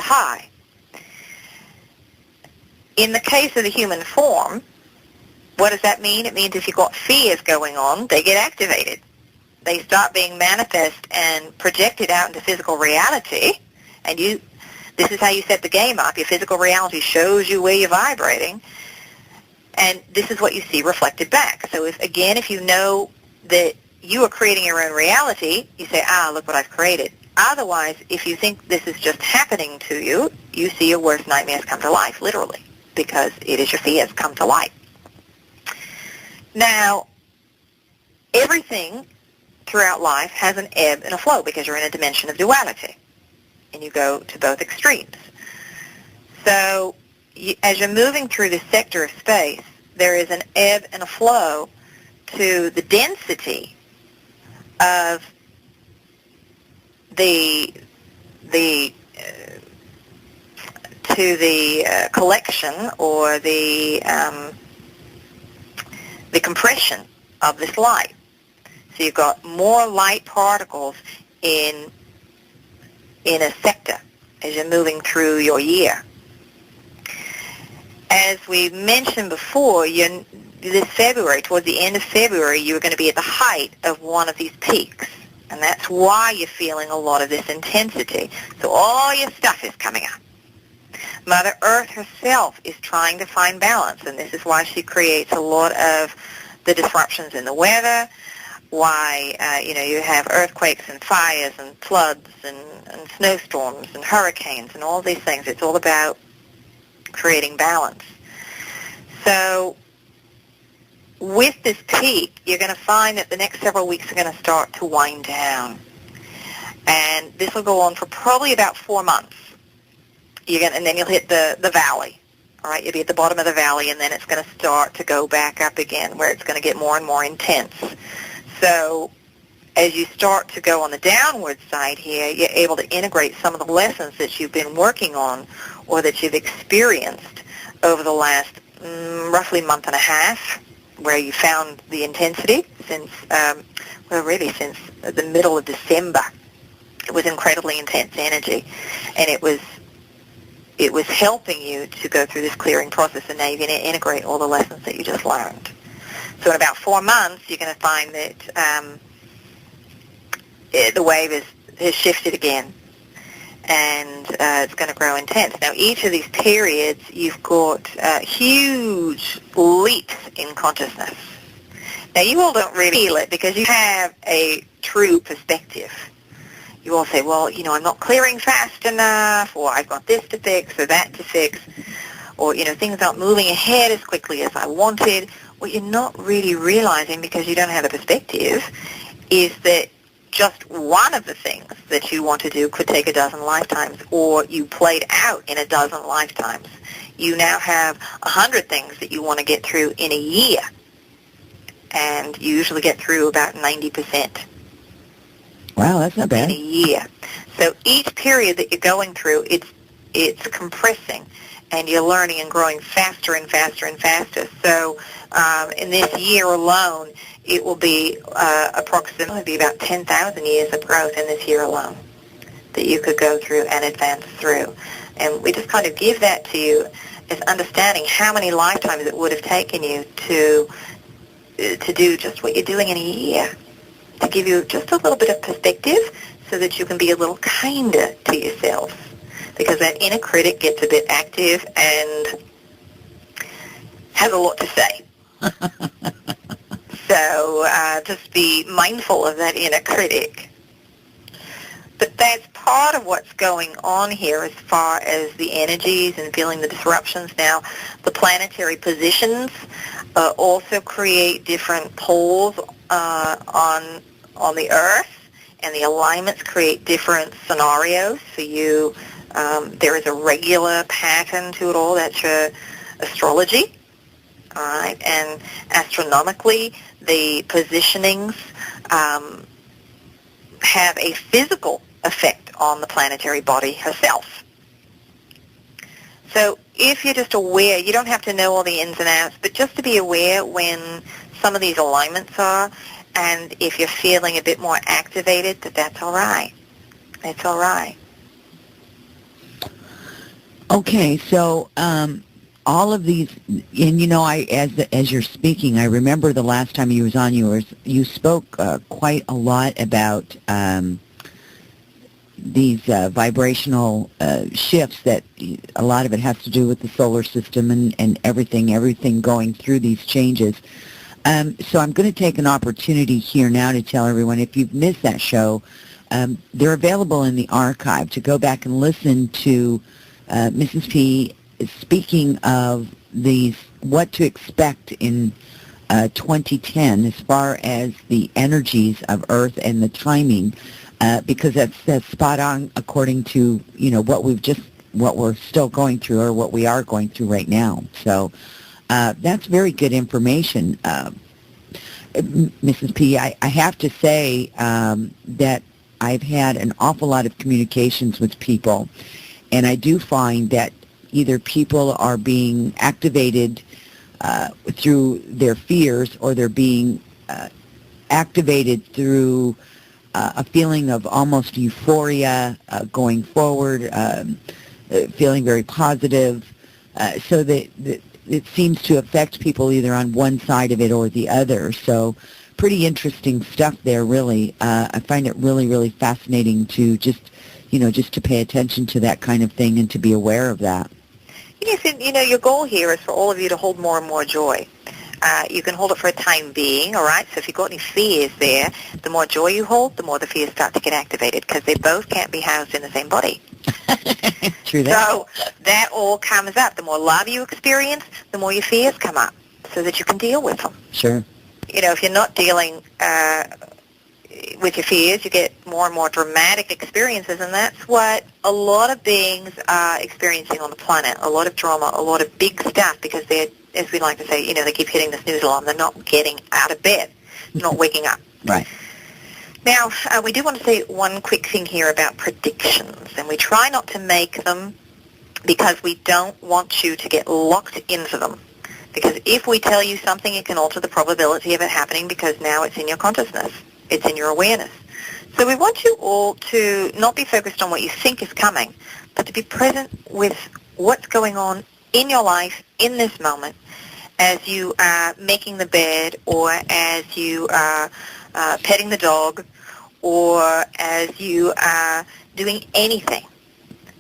high. In the case of the human form, what does that mean? It means if you've got fears going on, they get activated. They start being manifest and projected out into physical reality, and this is how you set the game up. Your physical reality shows you where you're vibrating, and this is what you see reflected back. So if you know that you are creating your own reality, you say, look what I've created. Otherwise, if you think this is just happening to you, you see your worst nightmares come to life, literally, because it is your fears come to light. Now, everything throughout life has an ebb and a flow because you're in a dimension of duality, and you go to both extremes. So as you're moving through this sector of space, there is an ebb and a flow to the density of the collection or the compression of this light. So you've got more light particles in a sector as you're moving through your year. As we mentioned before, this February, towards the end of February, you're going to be at the height of one of these peaks. And that's why you're feeling a lot of this intensity. So all your stuff is coming up. Mother Earth herself is trying to find balance, and this is why she creates a lot of the disruptions in the weather, why you have earthquakes and fires and floods and snowstorms and hurricanes and all these things. It's all about creating balance. So with this peak, you're going to find that the next several weeks are going to start to wind down. And this will go on for probably about 4 months. And then you'll hit the valley. All right, you'll be at the bottom of the valley, and then it's going to start to go back up again, where it's going to get more and more intense. So as you start to go on the downward side here, you're able to integrate some of the lessons that you've been working on or that you've experienced over the last roughly month and a half, where you found the intensity since the middle of December. It was incredibly intense energy, and it was helping you to go through this clearing process, and now you're going to integrate all the lessons that you just learned. So in about 4 months, you're going to find that the wave has shifted again, and it's going to grow intense. Now, each of these periods, you've got huge leaps in consciousness. Now, you all don't really feel it because you have a true perspective. You all say, well, I'm not clearing fast enough, or I've got this to fix or that to fix, or, things aren't moving ahead as quickly as I wanted. What you're not really realizing, because you don't have a perspective, is that just one of the things that you want to do could take a dozen lifetimes, or you played out in a dozen lifetimes. You now have 100 things that you want to get through in a year, and you usually get through about 90%. Wow, that's not bad. In a year. So each period that you're going through, it's compressing, and you're learning and growing faster and faster and faster. So in this year alone, it will be approximately about 10,000 years of growth in this year alone that you could go through and advance through. And we just kind of give that to you as understanding how many lifetimes it would have taken you to do just what you're doing in a year, to give you just a little bit of perspective so that you can be a little kinder to yourself, because that inner critic gets a bit active and has a lot to say. So just be mindful of that inner critic. But that's part of what's going on here as far as the energies and feeling the disruptions. Now, the planetary positions also create different poles on the Earth, and the alignments create different scenarios for you. There is a regular pattern to it all. That's your astrology. All right, and astronomically, the positionings have a physical effect on the planetary body herself. So if you're just aware, you don't have to know all the ins and outs, but just to be aware when some of these alignments are, and if you're feeling a bit more activated, that's all right. It's all right. Okay, so all of these, and as you're speaking, I remember the last time you was on, you spoke quite a lot about these vibrational shifts that a lot of it has to do with the solar system and everything going through these changes. So I'm going to take an opportunity here now to tell everyone, if you've missed that show, they're available in the archive to go back and listen to Mrs. P speaking of these, what to expect in 2010 as far as the energies of Earth and the timing, because that's spot on according to, what we're still going through, or what we are going through right now. So that's very good information. Mrs. P, I have to say that I've had an awful lot of communications with people, and I do find that either people are being activated through their fears, or they're being activated through a feeling of almost euphoria going forward, feeling very positive, so that it seems to affect people either on one side of it or the other. So pretty interesting stuff there, really. I find it really, really fascinating to just to pay attention to that kind of thing and to be aware of that. Yes, and your goal here is for all of you to hold more and more joy. You can hold it for a time being, all right? So if you've got any fears there, the more joy you hold, the more the fears start to get activated, because they both can't be housed in the same body. True that. So that all comes up. The more love you experience, the more your fears come up, so that you can deal with them. Sure. If you're not dealing with your fears, you get more and more dramatic experiences, and that's what a lot of beings are experiencing on the planet. A lot of drama, a lot of big stuff, because they're, as we like to say, they keep hitting the snooze alarm. They're not getting out of bed, not waking up. Right. Now, we do want to say one quick thing here about predictions, and we try not to make them because we don't want you to get locked into them. Because if we tell you something, it can alter the probability of it happening, because now it's in your consciousness. It's in your awareness. So we want you all to not be focused on what you think is coming, but to be present with what's going on in your life in this moment, as you are making the bed, or as you are petting the dog, or as you are doing anything.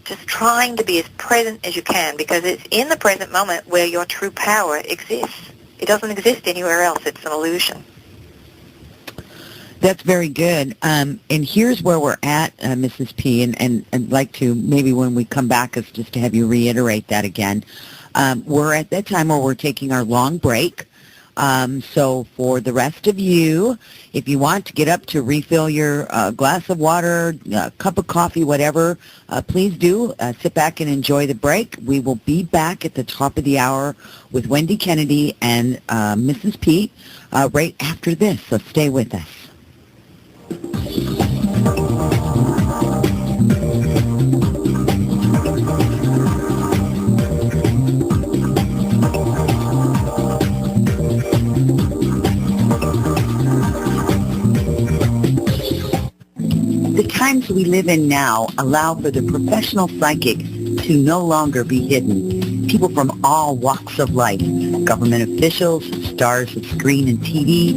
Just trying to be as present as you can, because it's in the present moment where your true power exists. It doesn't exist anywhere else. It's an illusion. That's very good. And here's where we're at, Mrs. P, and I'd like to, maybe when we come back, is just to have you reiterate that again. We're at that time where we're taking our long break. So for the rest of you, if you want to get up to refill your glass of water, cup of coffee, whatever, please do. Sit back and enjoy the break. We will be back at the top of the hour with Wendy Kennedy and Mrs. P right after this, so stay with us. The times we live in now allow for the professional psychics to no longer be hidden. People from all walks of life, government officials, stars of screen and TV,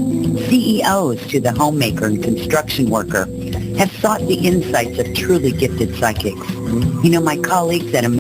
CEOs to the homemaker and construction worker, have sought the insights of truly gifted psychics. My colleagues at